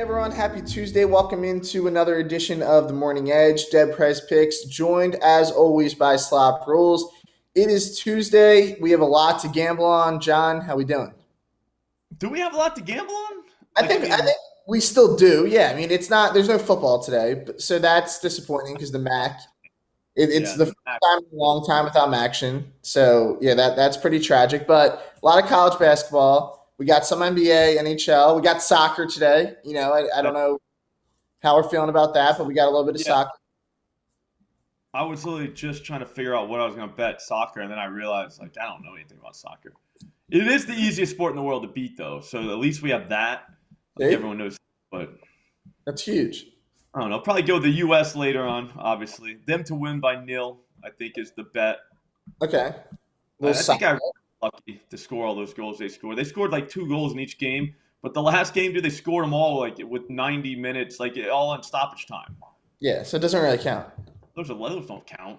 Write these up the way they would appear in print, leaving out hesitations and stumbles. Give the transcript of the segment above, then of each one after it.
everyone. Happy Tuesday. Welcome into another edition of the Morning Edge. DeadPresPicks, joined as always by SlopRules. It is Tuesday. We have a lot to gamble on. John, how we doing? Do we have a lot to gamble on? I think I think we still do. Yeah, I mean it's not. There's no football today, so that's disappointing because the MAC. It's Yeah, the first time in a long time without action. So yeah, that's pretty tragic. But a lot of college basketball. We got some NBA, NHL. We got soccer today. I don't know how we're feeling about that, but we got a little bit of yeah. soccer. I was literally just trying to figure out what I was going to bet soccer, and then I realized I don't know anything about soccer. It is the easiest sport in the world to beat, though. So at least we have that. See? Everyone knows, but That's huge. I don't know. Probably go the U.S. later on. Obviously, them to win by nil, I think, is the bet. Okay. I Little think soccer. I was lucky to score all those goals they scored. They scored 2 goals in each game, but the last game, they scored them all with 90 minutes, all in stoppage time. Yeah, so it doesn't really count. Those don't count.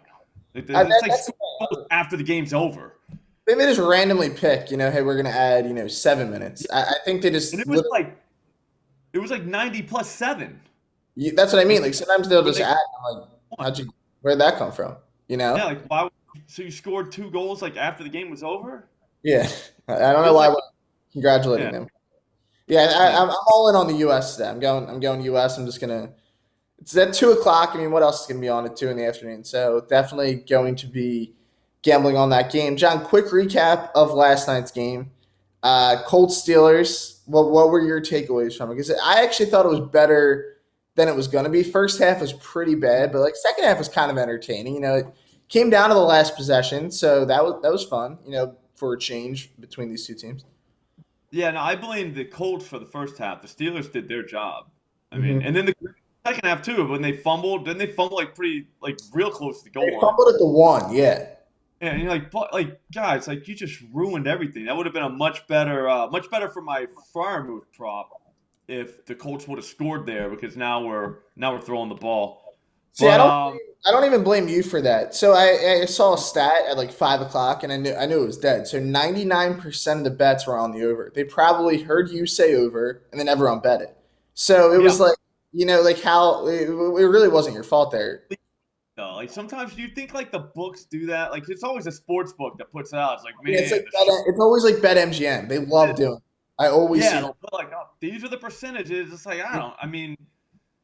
That, It's like that's 6 goals after the game's over. they just randomly pick. Hey, we're gonna add 7 minutes. I think they And just it was like 90 plus 7. that's what I mean. Like sometimes they'll When just they add. I'm like, where'd that come from? Yeah, why? So you scored 2 goals after the game was over? Yeah, I don't It know was why like we're congratulating yeah, them. Yeah, yeah. I'm all in on the U.S. today. I'm going U.S. I'm just gonna. It's at 2 o'clock. I mean, what else is gonna be on at 2 in the afternoon? So definitely going to be gambling on that game. John, quick recap of last night's game. Colts Steelers. What were your takeaways from it? Because I actually thought it was better than it was going to be. First half was pretty bad, but second half was kind of entertaining. It came down to the last possession, so that was fun. For a change between these two teams. Yeah, no, I blame the Colts for the first half. The Steelers did their job. I mean, Mm-hmm. and then the second half too. When they fumbled, didn't they fumble pretty real close to the They goal line? fumbled at the one, yeah. Yeah, and you're but guys, you just ruined everything. That would have been a much better for my fire move prop if the Colts would have scored there because now we're throwing the ball. See, But I don't even blame you for that. So I saw a stat at 5 o'clock, and I knew it was dead. So 99% of the bets were on the over. They probably heard you say over, and then everyone bet it. So it yeah, was how it really wasn't your fault there. no, sometimes you think the books do that. It's always a sports book that puts it out. It's Yeah, man, it's always like BetMGM. They love doing it. I always see yeah, it. they'll put oh, these are the percentages. It's I don't. I mean,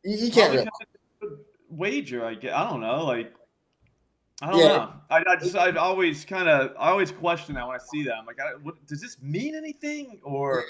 You can't probably really. kind of a good wager. I guess. I don't know. I don't Yeah, know. I always question that when I see that. I'm does this mean anything or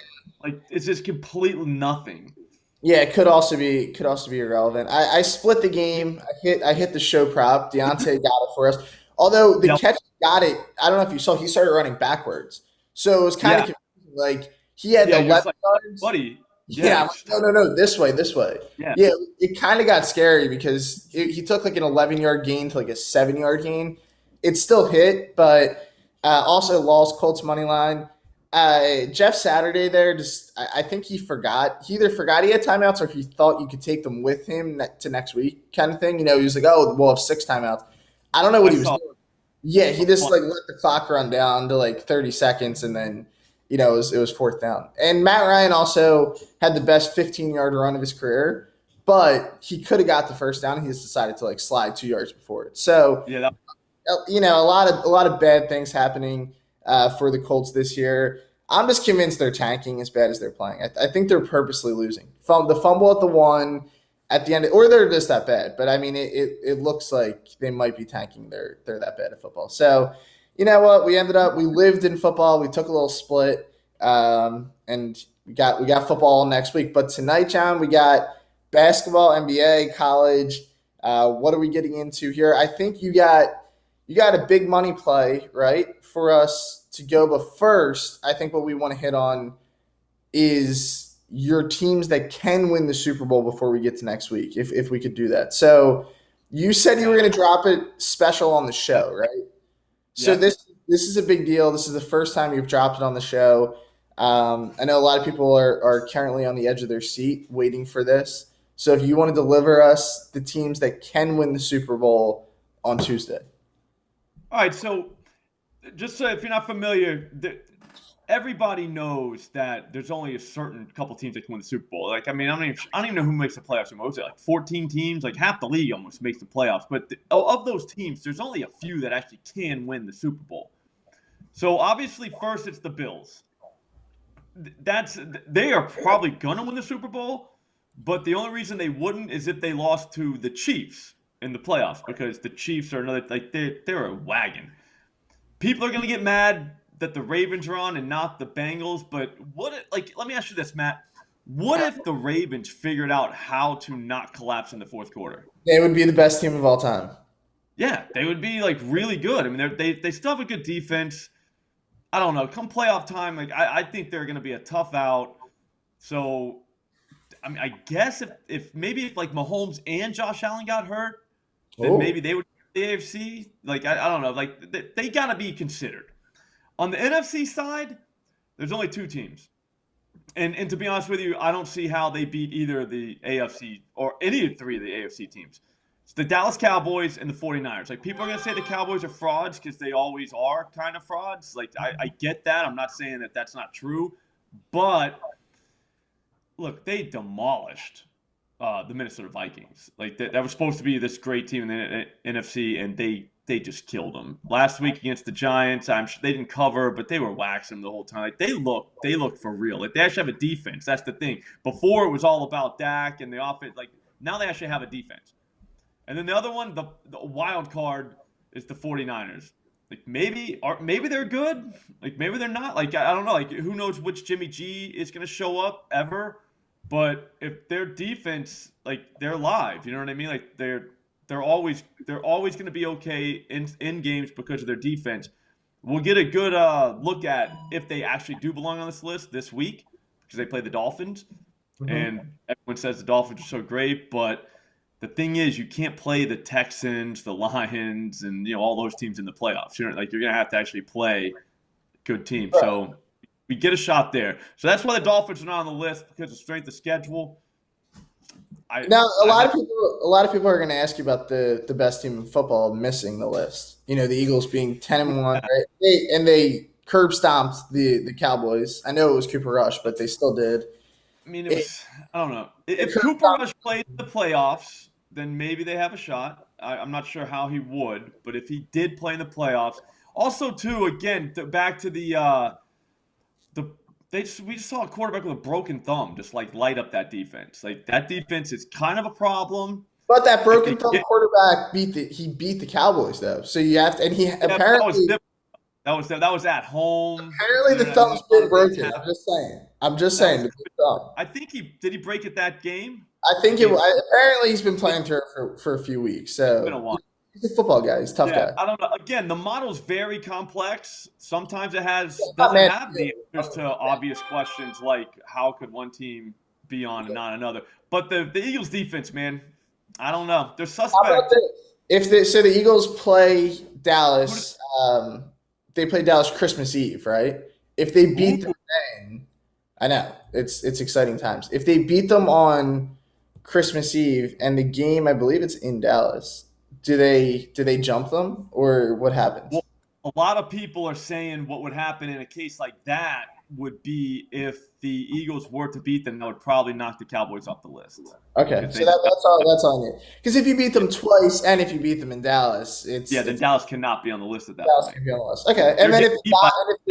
it's just completely nothing? yeah, it could also be irrelevant. I split the game. I hit the show prop. Deontay got it for us. Although the Yep. catch got it, I don't know if you saw. He started running backwards, so it was kind of Yeah. confusing. He had Yeah. You're just 11 yards. buddy. Yeah. Yeah, I'm like, no, no, no, this way, this way. Yeah. Yeah, it kind of got scary because he took an 11-yard gain to a 7-yard gain. It still hit, but also lost Colts money line. Jeff Saturday there, I think he forgot. He either forgot he had timeouts or he thought you could take them with him to next week, kind of thing. He was like, "Oh, we'll have 6 timeouts." I don't know what I he was saw. doing. Yeah, he just let the clock run down to 30 seconds, and then it was fourth down. And Matt Ryan also had the best 15-yard run of his career, but he could have got the first down. He just decided to slide 2 yards before it. So Yeah. That, a lot of bad things happening for the Colts this year. I'm just convinced they're tanking as bad as they're playing. I think they're purposely losing. The fumble at the one at the end, or they're just that bad. But I mean, it looks like they might be tanking. They're that bad at football. So you know what? We lived in football. We took a little split, and we got football next week. But tonight, John, we got basketball, NBA, college. What are we getting into here? I think you got a big money play, right, for us to go. But first, I think what we want to hit on is your teams that can win the Super Bowl before we get to next week, if we could do that. So you said you were going to drop it special on the show, right? So yeah. this is a big deal. This is the first time you've dropped it on the show. I know a lot of people are currently on the edge of their seat waiting for this. So if you want to deliver us the teams that can win the Super Bowl on Tuesday. All right. So just so if you're not familiar, everybody knows that there's only a certain couple teams that can win the Super Bowl. Like, I mean, I don't even know who makes the playoffs anymore. Was it like 14 teams? Like half the league almost makes the playoffs. But of those teams, there's only a few that actually can win the Super Bowl. So obviously, first it's the Bills. They are probably gonna win the Super Bowl, but the only reason they wouldn't is if they lost to the Chiefs in the playoffs, because the Chiefs are another, like, they're a wagon. People are gonna get mad that the Ravens are on and not the Bengals, but let me ask you this, Matt. What if the Ravens figured out how to not collapse in the fourth quarter? They would be the best team of all time. Yeah, they would be like really good. I mean, they still have a good defense. I don't know. Come playoff time, like I think they're going to be a tough out. So, I mean, I guess if maybe if like Mahomes and Josh Allen got hurt, then maybe they would the AFC. Like I don't know. Like they got to be considered. On the NFC side, there's only two teams. And to be honest with you, I don't see how they beat either the AFC or any of three of the AFC teams. It's the Dallas Cowboys and the 49ers. Like, people are going to say the Cowboys are frauds because they always are kind of frauds. Like, I get that. I'm not saying that that's not true. But, look, they demolished the Minnesota Vikings. Like, that was supposed to be this great team in the NFC, and they just killed them. Last week against the Giants, I'm sure they didn't cover, but they were waxing them the whole time. Like, they look for real. Like, they actually have a defense. That's the thing. Before, it was all about Dak and the offense. Like, now they actually have a defense. And then the other one, the wild card, is the 49ers. Like, maybe they're good. Like, maybe they're not. Like, I don't know. Like, who knows which Jimmy G is going to show up ever. But if their defense, like, they're live. You know what I mean? Like, they're always going to be okay in games because of their defense. We'll get a good look at if they actually do belong on this list this week, because they play the Dolphins. Mm-hmm. And everyone says the Dolphins are so great, but the thing is, you can't play the Texans, the Lions, and all those teams in the playoffs. You're going to have to actually play good teams. Right. So we get a shot there. So that's why the Dolphins are not on the list, because of strength of schedule. A lot of people are going to ask you about the best team in football missing the list. The Eagles being 10-1, right? They curb stomped the Cowboys. I know it was Cooper Rush, but they still did. I mean, I don't know. If Cooper Rush played the playoffs, then maybe they have a shot. I'm not sure how he would, but if he did play in the playoffs, also too, again, back to we just saw a quarterback with a broken thumb just like light up that defense. Like, that defense is kind of a problem. But that broken thumb quarterback beat the Cowboys though. So you have to, and he apparently that was at home. Apparently the thumb's been broken. I'm just saying. I think did he break it that game? I think apparently he's been playing through it for a few weeks. So it's been a while. He's a football guy. He's a tough guy. I don't know. Again, the model's very complex. Sometimes it doesn't have the answers to obvious questions like how could one team be on and not another. But the Eagles defense, man, I don't know. They're suspect. The Eagles play Dallas, they play Dallas Christmas Eve, right? If they beat them then, I know it's exciting times. If they beat them on Christmas Eve and the game, I believe it's in Dallas, do they jump them, or what happens? Well, a lot of people are saying what would happen in a case like that would be if the Eagles were to beat them, that would probably knock the Cowboys off the list. Okay, so that's on you. Because if you beat them twice and if you beat them in Dallas, then Dallas cannot be on the list at that point. Dallas can be on the list. Okay, and then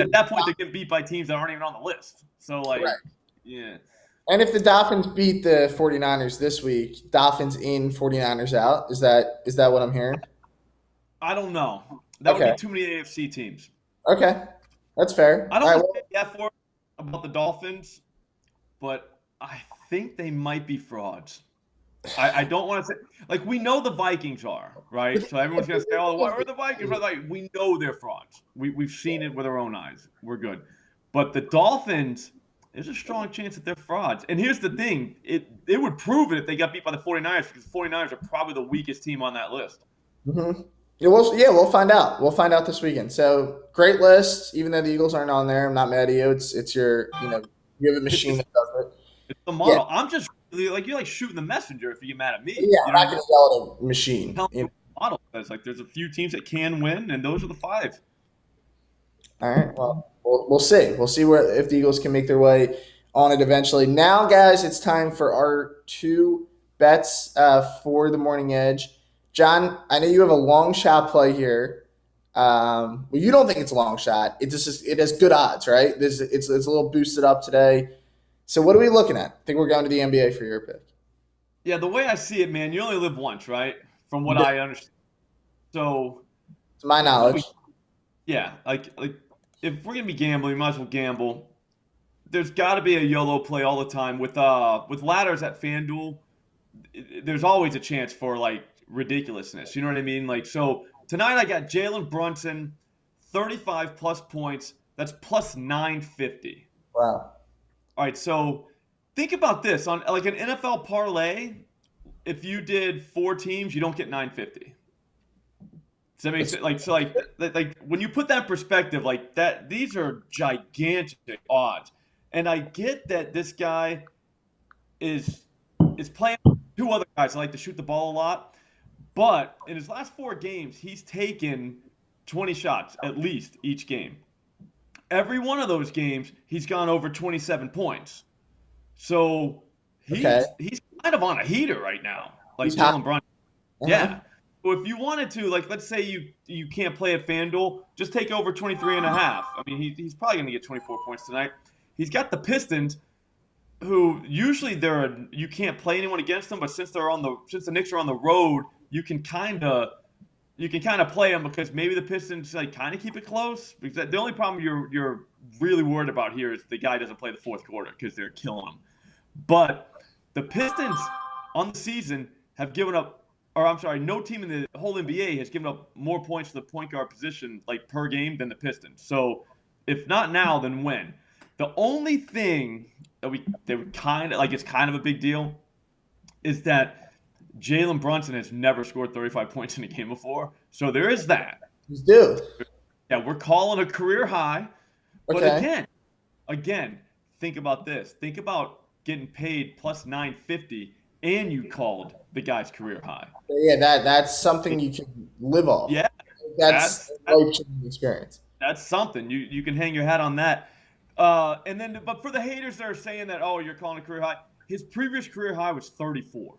at that point they get beat by teams that aren't even on the list. So yeah. And if the Dolphins beat the 49ers this week, Dolphins in, 49ers out, is that what I'm hearing? I don't know. That would be too many AFC teams. Okay. That's fair. I don't say that for about the Dolphins, but I think they might be frauds. I don't want to say – like, we know the Vikings are, right? So everyone's going to say, oh, what are the Vikings? Like, we know they're frauds. We've seen it with our own eyes. We're good. But the Dolphins – there's a strong chance that they're frauds. And here's the thing. It would prove it if they got beat by the 49ers, because the 49ers are probably the weakest team on that list. Mm-hmm. Yeah, we'll find out. We'll find out this weekend. So, great list. Even though the Eagles aren't on there, I'm not mad at you. It's your, you have a machine that does it. It's the model. Yeah. I'm just like, you're like shooting the messenger if you get mad at me. Yeah, I'm not going to yell at a machine. The model says, like, there's a few teams that can win, and those are the 5. All right. Well, We'll see. We'll see if the Eagles can make their way on it eventually. Now, guys, it's time for our two bets for the morning edge. John, I know you have a long shot play here. Well, you don't think it's a long shot. It has good odds, right? It's a little boosted up today. So what are we looking at? I think we're going to the NBA for your pick. Yeah, the way I see it, man, you only live once, right? From what I understand. So, To my knowledge. yeah, like if we're gonna be gambling, we might as well gamble. There's got to be a YOLO play all the time with ladders at FanDuel. There's always a chance for like ridiculousness. You know what I mean? Like so tonight I got Jalen Brunson, 35 plus points. That's plus 950. Wow. All right, so think about this on like an NFL parlay. If you did 4 teams, you don't get 950. Does that make sense? Like when you put that in perspective, like that, these are gigantic odds. And I get that this guy is playing two other guys that like to shoot the ball a lot, but in his last 4 games, he's taken 20 shots at least each game. Every one of those games, he's gone over 27 points. So Okay. he's kind of on a heater right now, like He's hot. Jalen Brunson. Uh-huh. Yeah. So if you wanted to, like, let's say you can't play at FanDuel, just take over 23.5. I mean, he's probably going to get 24 points tonight. He's got the Pistons, who usually you can't play anyone against them, but since the Knicks are on the road, you can kind of play them because maybe the Pistons like kind of keep it close. Because the only problem you're really worried about here is the guy doesn't play the fourth quarter because they're killing him. But the Pistons on the season have given up, or I'm sorry, no team in the whole NBA has given up more points to the point guard position like per game than the Pistons. So if not now, then when? The only thing that we kind of like it's kind of a big deal is that Jalen Brunson has never scored 35 points in a game before. So there is that. He's due. Yeah, we're calling a career high. But Okay. again, think about this. Think about getting paid plus 950 and you called the guy's career high. Yeah, that's something you can live off. Yeah, That's a life-changing experience. that's something. You can hang your hat on that. But for the haters that are saying that, oh, you're calling a career high, his previous career high was 34.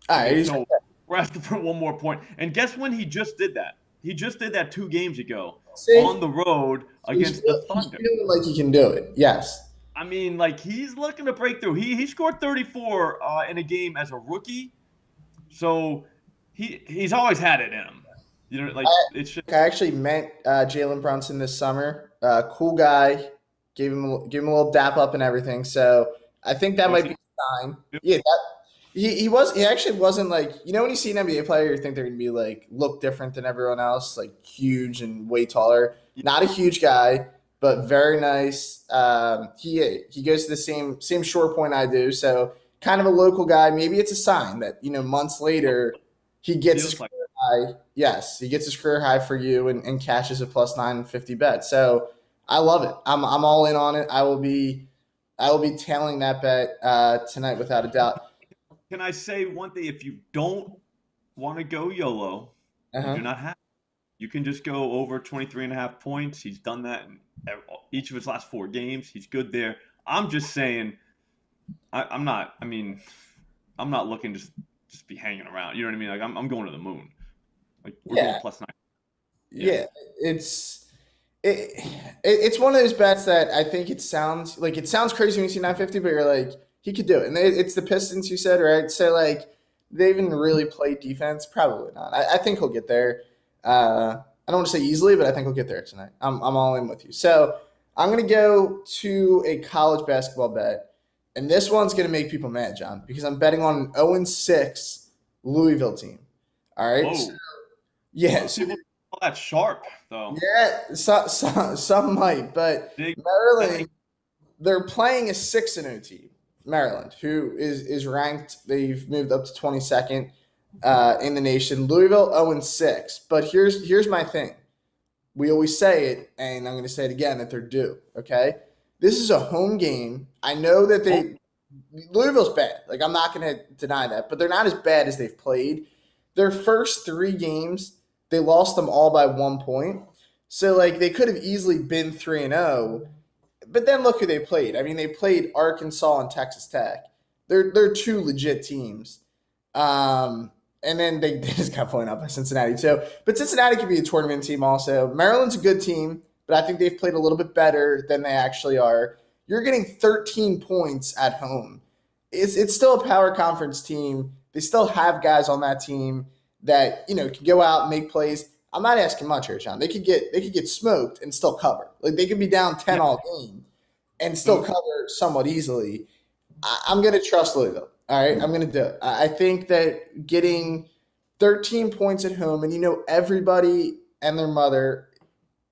All right. So we're asking for one more point. And guess when he just did that? He just did that 2 games ago on the road against the Thunder. He's feeling like he can do it. Yes. I mean, like he's looking to break through. He scored 34 in a game as a rookie, so he's always had it in him. You know, like it's just. I actually met Jalen Brunson this summer. Cool guy. Gave him a little dap up and everything. So I think that might be a sign. Yeah, he actually wasn't like, you know, when you see an NBA player, you think they're gonna be like look different than everyone else, like huge and way taller. Not a huge guy, but very nice. He goes to the same short point I do, so kind of a local guy. Maybe it's a sign that, you know, months later he gets his career high. Yes, he gets his career high for you and cashes a plus 950 bet. So I love it. I'm all in on it. I will be tailing that bet tonight without a doubt. Can I say one thing? If you don't want to go YOLO, you do not have. You can just go over 23.5 points. He's done that in each of his last 4 games. He's good there. I'm just saying, I'm not looking to just be hanging around. You know what I mean? Like I'm going to the moon. Like we're going plus 9. Yeah, it's one of those bets that I think it sounds crazy when you see 950, but you're like, he could do it. And it's the Pistons, you said, right? So like they even really play defense? Probably not. I think he'll get there. I don't want to say easily, but I think he'll get there tonight. I'm all in with you. So I'm going to go to a college basketball bet. And this one's going to make people mad, John, because I'm betting on an 0-6 Louisville team. All right. So, yeah. So, that's sharp, though. Yeah, some might, but Maryland, they're playing a 6-0 team. Maryland, who is ranked, they've moved up to 22nd in the nation. Louisville 0-6. But here's my thing. We always say it, and I'm going to say it again, that they're due. Okay, this is a home game. I know that Louisville's bad. Like, I'm not going to deny that, but they're not as bad as they've played. Their first 3 games, they lost them all by 1 point. So like they could have easily been 3-0, but then look who they played. I mean, they played Arkansas and Texas Tech. They're two legit teams. And then they just got blown out by Cincinnati too. But Cincinnati could be a tournament team also. Maryland's a good team, but I think they've played a little bit better than they actually are. You're getting 13 points at home. It's still a power conference team. They still have guys on that team that can go out and make plays. I'm not asking much here, John. They could get smoked and still cover. Like they could be down 10 all game and still cover somewhat easily. I'm going to trust Louisville. All right, I'm going to do it. I think that getting 13 points at home, and everybody and their mother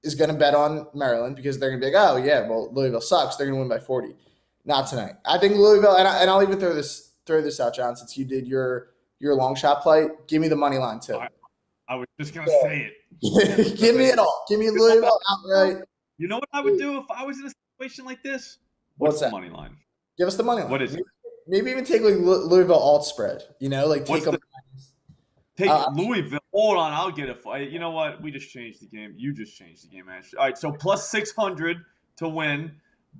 is going to bet on Maryland because they're going to be like, oh, yeah, well, Louisville sucks. They're going to win by 40. Not tonight. I think Louisville, and I'll even throw this out, John, since you did your long shot play. Give me the money line, too. I was just going to say it. Give me it all. Give me Louisville outright. You know what I would do if I was in a situation like this? What's that? The money line? Give us the money line. What is it? Maybe even take like Louisville alt spread. Like take them. Take Louisville. Hold on, I'll get it. You know what? We just changed the game. You just changed the game, actually. All right, so plus 600 to win,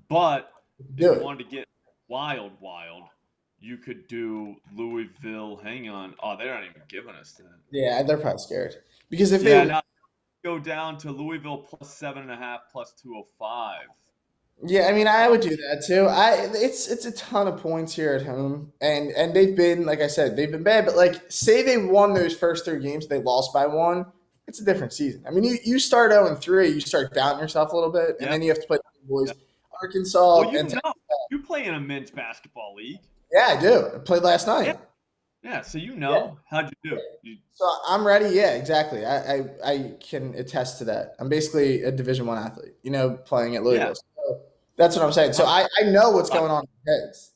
but if you wanted to get wild, you could do Louisville. Hang on. Oh, they're not even giving us that. Yeah, they're probably scared because if they go down to Louisville plus 7.5 plus 205. Yeah, I mean, I would do that too. It's a ton of points here at home, and they've been, like I said, they've been bad. But like, say they won those first 3 games, they lost by 1. It's a different season. I mean, you start 0-3, you start doubting yourself a little bit, and then you have to play the boys, Arkansas. Well, you play in a men's basketball league. Yeah, I do. I played last night. Yeah, so how'd you do? So I'm ready. Yeah, exactly. I can attest to that. I'm basically a Division I athlete, playing at Louisville. Yeah. So that's what I'm saying. So I know what's going on in their heads,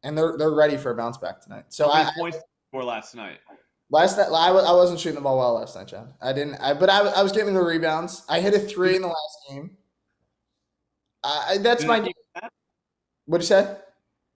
and they're ready for a bounce back tonight. So how many points for last night? Last night, I wasn't shooting the ball well last night, John. I didn't. But I was getting the rebounds. I hit a 3 in the last game. That's my game. What'd you say?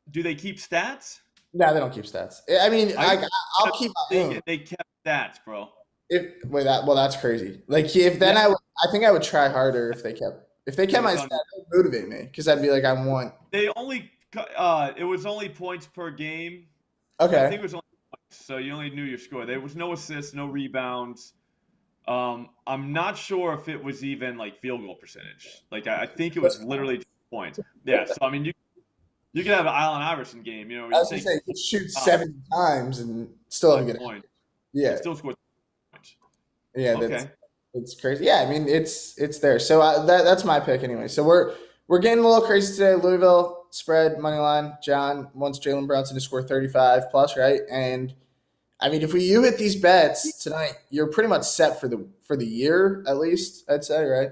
Do they keep stats? No, they don't keep stats. I mean, I'll keep my own. They kept stats, bro. That's crazy. Like I think I would try harder if they kept my stats. It would motivate me because I'd be like, I want. They only it was only points per game. Okay. I think it was only points, so you only knew your score. There was no assists, no rebounds. I'm not sure if it was even like field goal percentage. Like I think it was literally just points. Yeah. So I mean, you could have an Allen Iverson game. I was gonna say you shoot 70 times and still have a good point. Yeah. Still score points. Yeah. Okay. It's crazy. Yeah, I mean it's there. So that's my pick anyway. So we're getting a little crazy today. Louisville spread money line. John wants Jalen Brunson to score 35 plus, right? And I mean, if you hit these bets tonight, you're pretty much set for the year at least. I'd say, right?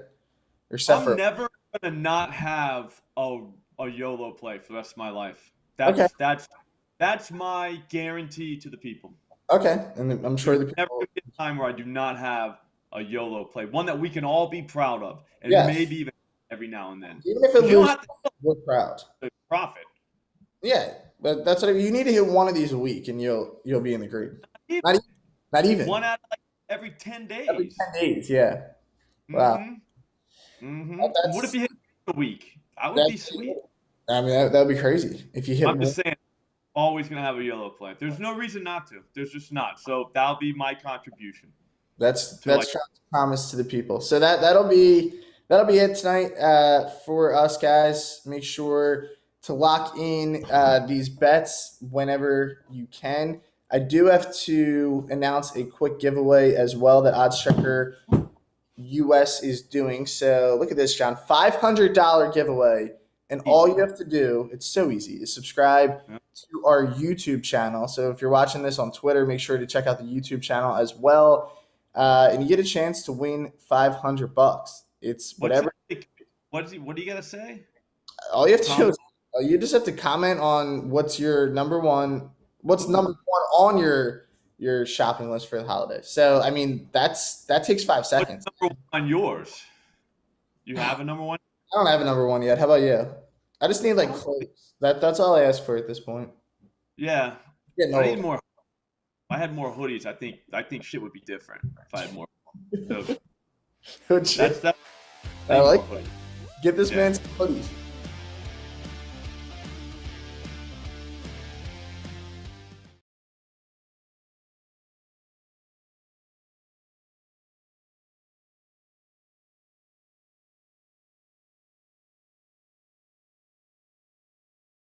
You're set I'm never gonna not have a YOLO play for the rest of my life. That's my guarantee to the people. Okay, and I'm sure the people. Never be a time where I do not have a YOLO play, one that we can all be proud of, and maybe even every now and then. Even if it loses, we're proud. Profit. Yeah, but that's what you need to hit one of these a week, and you'll be in the green. Not even. One out of every 10 days. Every 10 days, yeah. Wow. Mm-hmm. What if you hit a week? That would be sweet. I mean, that would be crazy if you hit. I'm just saying, always gonna have a YOLO play. There's no reason not to. There's just not. So that'll be my contribution. That's Trump's promise to the people. So that'll be it tonight for us guys. Make sure to lock in these bets whenever you can. I do have to announce a quick giveaway as well that OddsChecker US is doing. So look at this, John. $500 giveaway. And all you have to do, it's so easy, is subscribe to our YouTube channel. So if you're watching this on Twitter, make sure to check out the YouTube channel as well. And you get a chance to win $500. It's whatever. What do you got to say? All you have to do is you just have to comment on what's number one on your shopping list for the holidays. So I mean that takes 5 seconds. What's number one on yours? You have a number one? I don't have a number one yet. How about you? I just need like clothes. That's all I ask for at this point. Yeah. I need more. If I had more hoodies, I think shit would be different if I had more. So that's I like Hoodies. Get this Yeah. man some hoodies.